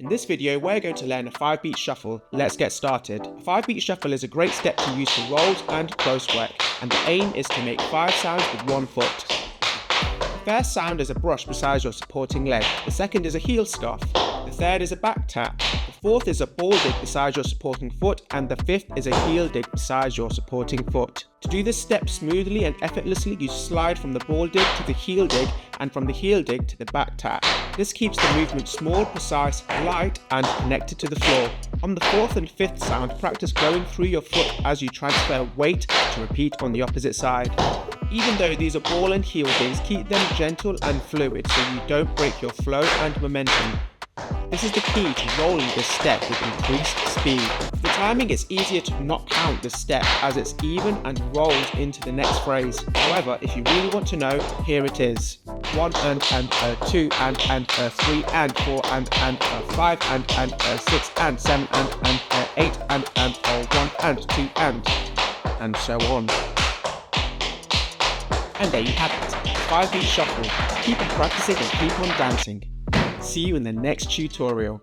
In this video, we're going to learn a 5-beat shuffle. Let's get started. A 5-beat shuffle is a great step to use for rolls and close work, and the aim is to make 5 sounds with 1 foot. The first sound is a brush beside your supporting leg. The second is a heel scuff. The third is a back tap. The fourth is a ball dig beside your supporting foot, and the fifth is a heel dig beside your supporting foot. To do this step smoothly and effortlessly, you slide from the ball dig to the heel dig and from the heel dig to the back tap. This keeps the movement small, precise, light and connected to the floor. On the fourth and fifth sound, practice going through your foot as you transfer weight to repeat on the opposite side. Even though these are ball and heel digs, keep them gentle and fluid so you don't break your flow and momentum. This is the key to rolling this step with increased speed. For timing, it's easier to not count this step as it's even and rolls into the next phrase. However, if you really want to know, here it is. 1 and 2 and 3 and 4 and 5 and 6 and 7 and 8 and 1 and 2 and so on. And there you have it, 5-beat shuffle. Keep on practicing and keep on dancing. See you in the next tutorial.